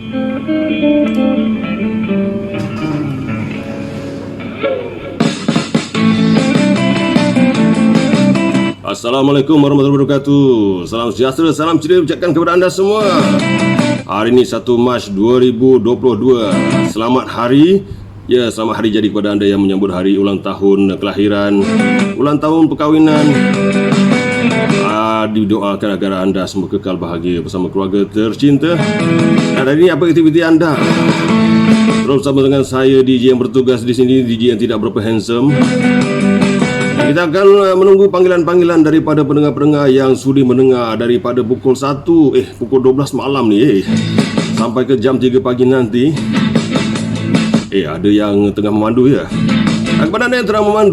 Assalamualaikum warahmatullahi wabarakatuh. Salam sejahtera, salam ceria ucapkan kepada anda semua. Hari ini 1 Mac 2022. Selamat hari. Ya, selamat hari jadi kepada anda yang menyambut hari ulang tahun kelahiran, ulang tahun perkahwinan. Didoakan agar anda semua kekal bahagia bersama keluarga tercinta. Dan hari ini apa aktiviti anda? Terus bersama dengan saya, DJ yang bertugas di sini, DJ yang tidak berapa handsome. Kita akan menunggu panggilan-panggilan daripada pendengar-pendengar yang sudi mendengar daripada pukul 12 malam ni sampai ke jam 3 pagi nanti. Ada yang tengah memandu ya. Kepada anda yang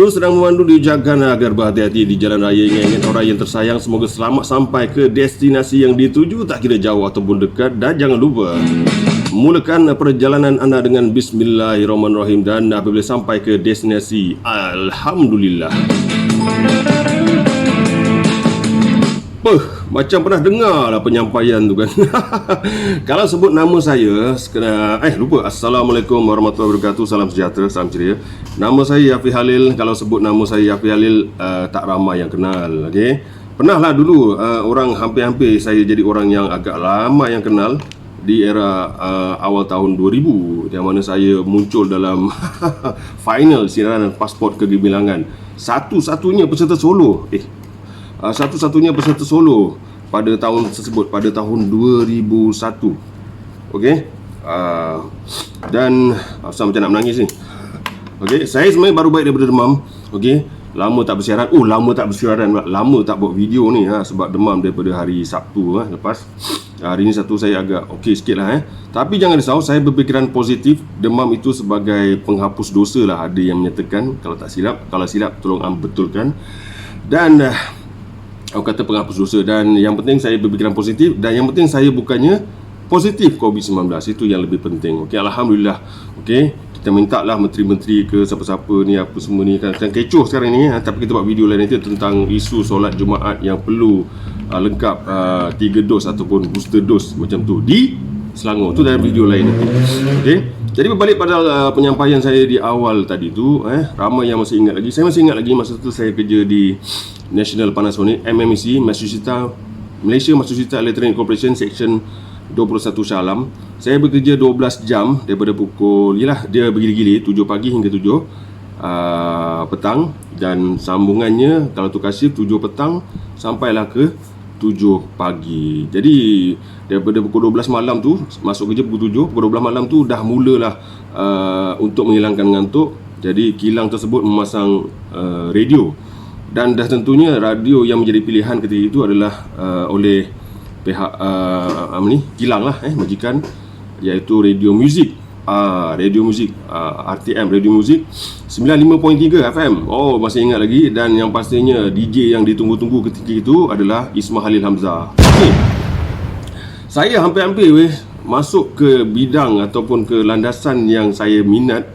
sedang memandu diucapkan agar berhati-hati di jalan raya. Ingat orang yang tersayang, semoga selamat sampai ke destinasi yang dituju, tak kira jauh ataupun dekat. Dan jangan lupa mulakan perjalanan anda dengan Bismillahirrahmanirrahim. Dan apabila sampai ke destinasi, Alhamdulillah. Macam pernah dengar lah penyampaian tu kan. Kalau sebut nama saya lupa. Assalamualaikum warahmatullahi wabarakatuh. Salam sejahtera, salam ceria. Nama saya Yafi Halil. Kalau sebut nama saya Yafi Halil, tak ramai yang kenal. Okay? Pernahlah dulu orang hampir-hampir saya jadi orang yang agak lama yang kenal di era awal tahun 2000, yang mana saya muncul dalam final sinaran pasport kegemilangan. Satu-satunya peserta solo pada tahun tersebut, pada tahun 2001. Okey. Dan asal macam nak menangis ni. Okey, saya sebenarnya baru baik daripada demam. Okey, lama tak bersiaran. Lama tak buat video ni sebab demam daripada hari Sabtu lepas. Hari ni Sabtu saya agak okey sikit lah Tapi jangan risau, saya berfikiran positif. Demam itu sebagai penghapus dosa lah, ada yang menyatakan. Kalau tak silap, kalau silap tolong betulkan. Dan aku kata penghapus dosa. Dan yang penting saya berfikiran positif. Dan yang penting saya bukannya positif COVID-19. Itu yang lebih penting. Okey, Alhamdulillah. Okey, kita minta lah menteri-menteri ke siapa-siapa ni, apa semua ni kan kecoh sekarang ni Tapi kita buat video lain nanti tentang isu solat Jumaat yang perlu lengkap 3 dos ataupun booster dos macam tu di Selangor. Tu dalam video lain nanti. Okey, jadi berbalik pada penyampaian saya di awal tadi tu, ramai yang masih ingat lagi. Saya masih ingat lagi masa tu saya kerja di National Panasonic MMEC, Malaysia Massachusetts Electronic Corporation Section 21 Shah Alam. Saya bekerja 12 jam daripada pukul, dia bergili-gili 7 pagi hingga 7 petang. Dan sambungannya kalau tukar shift 7 petang sampailah ke 7 pagi. Jadi daripada pukul 12 malam tu masuk kerja pukul 7, pukul 12 malam tu dah mulalah untuk menghilangkan ngantuk. Jadi kilang tersebut memasang radio. Dan dah tentunya radio yang menjadi pilihan ketika itu adalah oleh pihak kilang lah, majikan, iaitu radio muzik. Radio muzik RTM, radio muzik 95.3 FM. Masih ingat lagi. Dan yang pastinya DJ yang ditunggu-tunggu ketika itu adalah Ismail Halil Hamzah. Saya hampir-hampir masuk ke bidang ataupun ke landasan yang saya minat.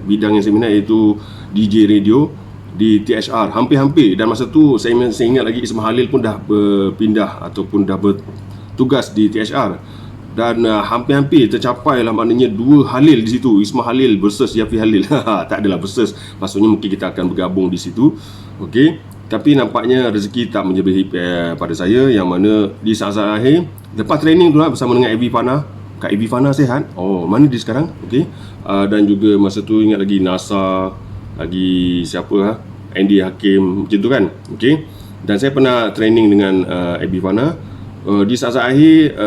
Bidang yang saya minat iaitu DJ radio di THR. Hampir-hampir. Dan masa tu saya ingat lagi Ismail Halil pun dah berpindah ataupun dah bertugas di THR. Dan hampir-hampir tercapai lah, maknanya 2 Halil di situ. Ismail Halil versus Yafi Halil. Tak adalah versus, maksudnya mungkin kita akan bergabung di situ. Okey, tapi nampaknya rezeki tak menjadi pada saya, yang mana di saat-saat akhir lepas training tu bersama dengan Evi Fana. Kak Evi Fana sihat? Mana dia sekarang? Okey. Dan juga masa tu ingat lagi NASA, lagi siapa Andy Hakim, macam tu kan. Okey. Dan saya pernah training dengan Evi Fana. Di saat-saat akhir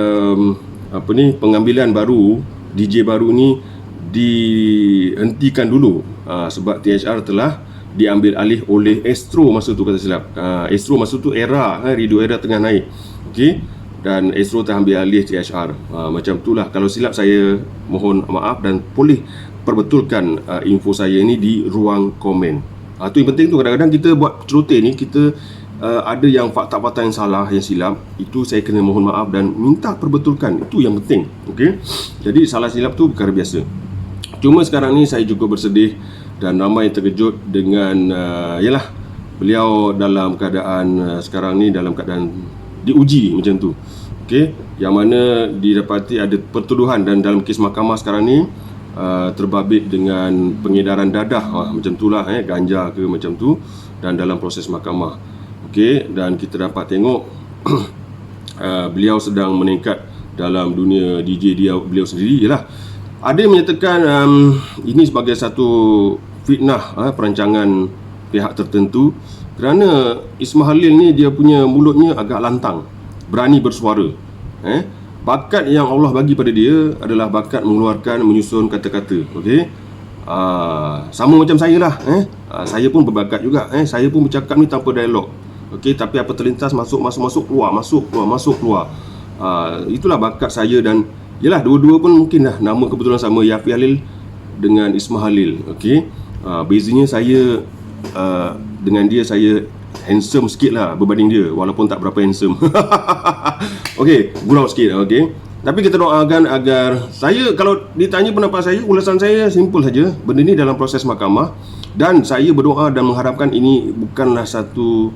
pengambilan baru DJ baru ni dihentikan dulu sebab THR telah diambil alih oleh Astro masa tu, kata silap. Astro masa tu era radio era tengah naik. Okey, dan Astro telah ambil alih THR. Macam itulah, kalau silap saya mohon maaf dan boleh perbetulkan info saya ni di ruang komen. Tu yang penting tu, kadang-kadang kita buat celoteh ni kita ada yang fakta-fakta yang salah, yang silap, itu saya kena mohon maaf dan minta perbetulkan. Itu yang penting. Okey. Jadi salah silap tu perkara biasa. Cuma sekarang ni saya juga bersedih dan ramai terkejut dengan beliau dalam keadaan sekarang ni dalam keadaan diuji macam tu. okey, yang mana didapati ada pertuduhan dan dalam kes mahkamah sekarang ni terbabit dengan pengedaran dadah macam itulah, ganja ke macam tu, dan dalam proses mahkamah. Okey, dan kita dapat tengok beliau sedang meningkat dalam dunia DJ beliau sendiri. Ialah ada yang menyatakan ini sebagai satu fitnah, perancangan pihak tertentu, kerana Ismail Khalil ni dia punya mulutnya agak lantang, berani bersuara. Bakat yang Allah bagi pada dia adalah bakat mengeluarkan, menyusun kata-kata. Okey, sama macam saya lah. Saya pun berbakat juga. Saya pun bercakap ni tanpa dialog. Okey, tapi apa terlintas masuk keluar, masuk keluar. Itulah bakat saya. Dan yalah, dua-dua pun mungkin lah nama kebetulan sama, Yafi Khalil dengan Ismail Khalil. Okey, bezanya saya dengan dia, saya handsome sikit lah berbanding dia, walaupun tak berapa handsome. Okey, gurau sikit. Okey, tapi kita doakan agar, saya kalau ditanya pendapat saya, ulasan saya simple saja. Benda ni dalam proses mahkamah, dan saya berdoa dan mengharapkan ini bukanlah satu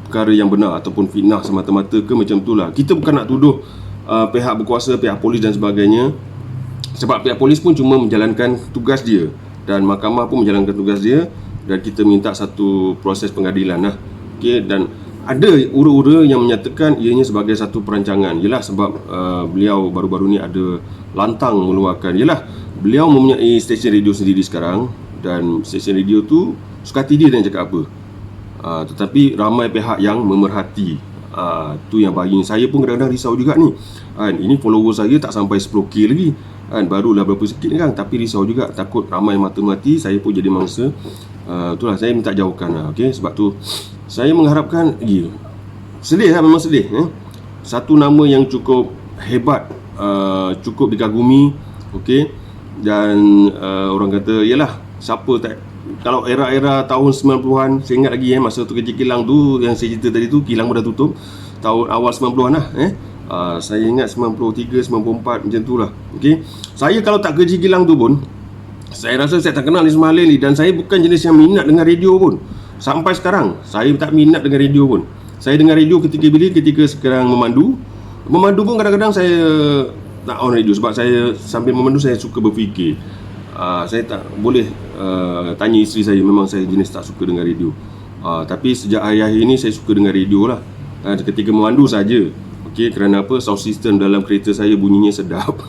perkara yang benar ataupun fitnah semata-mata ke macam itulah. Kita bukan nak tuduh pihak berkuasa, pihak polis dan sebagainya, sebab pihak polis pun cuma menjalankan tugas dia dan mahkamah pun menjalankan tugas dia, dan kita minta satu proses pengadilan lah. Okey, dan ada ura-ura yang menyatakan ianya sebagai satu perancangan. Yalah, sebab beliau baru-baru ni ada lantang mengeluarkan, yalah, beliau mempunyai stesen radio sendiri sekarang, dan stesen radio tu suka hati dia dan cakap apa. Tetapi ramai pihak yang memerhati. Tu yang bagi saya pun kadang-kadang risau juga ni. Ini follower saya tak sampai 10k lagi. Barulah berapa sikit kan, tapi risau juga, takut ramai mata-mati, saya pun jadi mangsa. Itulah saya minta jauhkan lah. Okey, sebab tu saya mengharapkan, sedih lah, memang sedih. Satu nama yang cukup hebat, cukup dikagumi. Okey, dan orang kata, yalah, siapa tak, kalau era-era tahun 90-an, saya ingat lagi masa tu kerja kilang tu, yang saya cerita tadi tu, kilang pun dah tutup tahun awal 90-an lah. Saya ingat 93, 94 macam tu lah. Okey, saya kalau tak kerja kilang tu pun, saya rasa saya tak kenal Ismail Khalil ni, dan saya bukan jenis yang minat dengan radio pun. Sampai sekarang saya tak minat dengan radio pun. Saya dengar radio ketika sekarang memandu pun kadang-kadang saya tak on radio, sebab saya sambil memandu saya suka berfikir. Saya tak boleh tanya isteri saya, memang saya jenis tak suka dengar radio. Tapi sejak hari-hari ini saya suka dengar radio lah, ketika memandu saja. Okey, kerana apa? Sound system dalam kereta saya bunyinya sedap.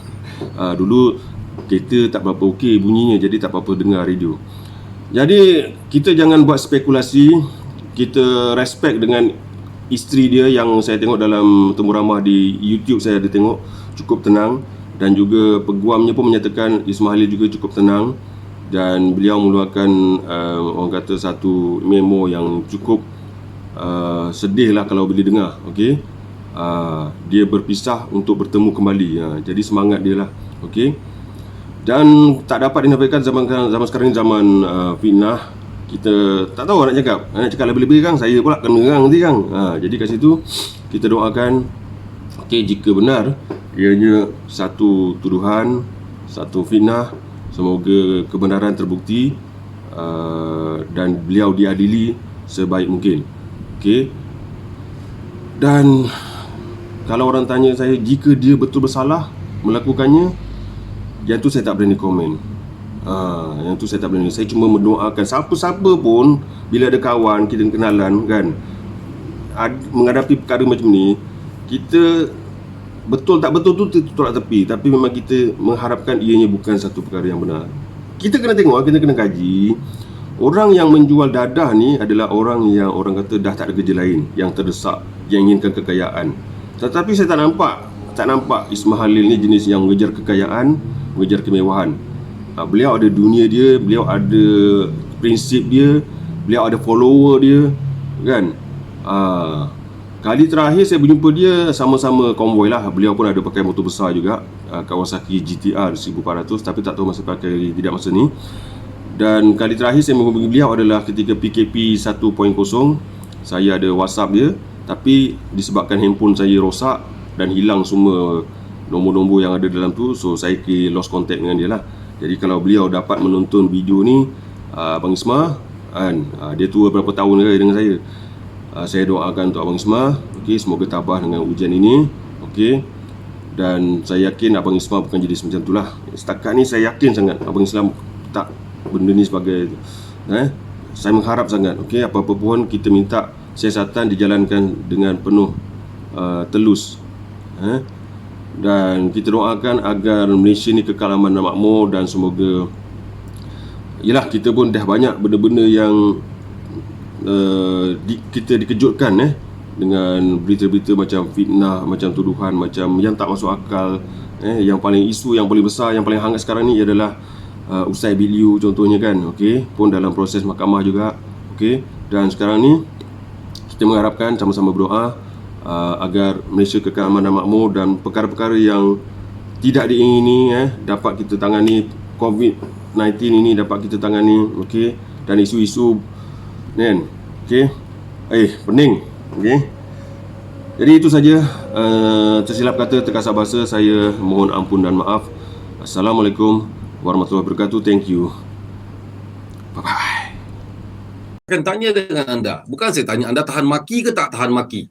Dulu kereta tak berapa okey bunyinya, jadi tak apa-apa dengar radio. Jadi kita jangan buat spekulasi. Kita respect dengan isteri dia yang saya tengok dalam temu ramah di YouTube, saya ada tengok, cukup tenang. Dan juga peguamnya pun menyatakan Ismail Khalil juga cukup tenang, dan beliau mengeluarkan orang kata satu memo yang cukup sedih lah kalau boleh dengar. Okey, dia berpisah untuk bertemu kembali. Jadi semangat dia lah. Okey, dan tak dapat dinafikan zaman sekarang ni zaman fitnah. Kita tak tahu nak cakap lebih-lebih kan, saya pula kena orang nanti kan. Jadi kat situ kita doakan, okey, jika benar ianya satu tuduhan, satu fitnah, semoga kebenaran terbukti dan beliau diadili sebaik mungkin. Okey, dan kalau orang tanya saya jika dia betul bersalah melakukannya, yang tu saya tak berani komen. Yang tu saya tak berani. Saya cuma mendoakan siapa-siapa pun, bila ada kawan kita kenalan kan, menghadapi perkara macam ni, kita betul tak betul tu tolak tepi, tapi memang kita mengharapkan ianya bukan satu perkara yang benar. Kita kena tengok, kita kena kaji. Orang yang menjual dadah ni adalah orang yang orang kata dah tak ada kerja lain, yang terdesak, yang inginkan kekayaan. Tetapi saya tak nampak Ismail Khalil ni jenis yang mengejar kekayaan, mengejar kemewahan. Beliau ada dunia dia, beliau ada prinsip dia, beliau ada follower dia kan. Kali terakhir saya berjumpa dia sama-sama konvoi lah. Beliau pun ada pakai motor besar juga, Kawasaki GTR 1400, tapi tak tahu masa pakai tidak masa ni. Dan kali terakhir saya menghubungi beliau adalah ketika PKP 1.0. Saya ada WhatsApp dia, tapi disebabkan handphone saya rosak dan hilang semua nombor-nombor yang ada dalam tu, so saya lost contact dengan dia lah. Jadi kalau beliau dapat menonton video ni, Abang Isma kan, dia tua berapa tahun dengan saya. Saya doakan untuk Abang Isma, okey, semoga tabah dengan ujian ini. Okey, Dan saya yakin Abang Ismail bukan jadi macam itulah. Setakat ni saya yakin sangat Abang Islam tak benda ni sebagai saya mengharap sangat, okey, apa-apa pun kita minta siasatan dijalankan dengan penuh telus. Dan kita doakan agar Malaysia ni kekal aman dan makmur, dan semoga yelah, kita pun dah banyak benda-benda yang kita dikejutkan dengan berita-berita macam fitnah, macam tuduhan, macam yang tak masuk akal. Yang paling isu yang paling besar, yang paling hangat sekarang ni adalah usai Biliu contohnya kan, okey, pun dalam proses mahkamah juga, okey. Dan sekarang ni kita mengharapkan, sama-sama berdoa agar Malaysia kekal aman dan makmur, dan perkara-perkara yang tidak diingini dapat kita tangani. COVID-19 ini dapat kita tangani, okey. Dan isu-isu kan, okey, pening, okey. Jadi itu saja, tersilap kata, terkasar bahasa, saya mohon ampun dan maaf. Assalamualaikum warahmatullahi wabarakatuh. Thank you. Bye-bye. Akan tanya dengan anda, bukan saya tanya anda tahan maki ke tak tahan maki.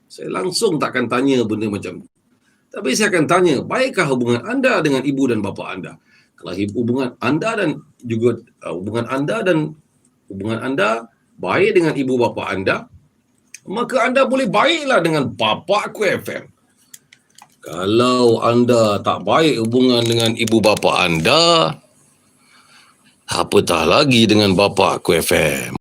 Saya langsung takkan tanya benda macam ni. Tapi saya akan tanya, baikkah hubungan anda dengan ibu dan bapa anda? Kalau hubungan anda dan juga hubungan anda baik dengan ibu bapa anda, maka anda boleh baiklah dengan Bapa Aku FM. Kalau anda tak baik hubungan dengan ibu bapa anda, apatah lagi dengan Bapa Aku FM.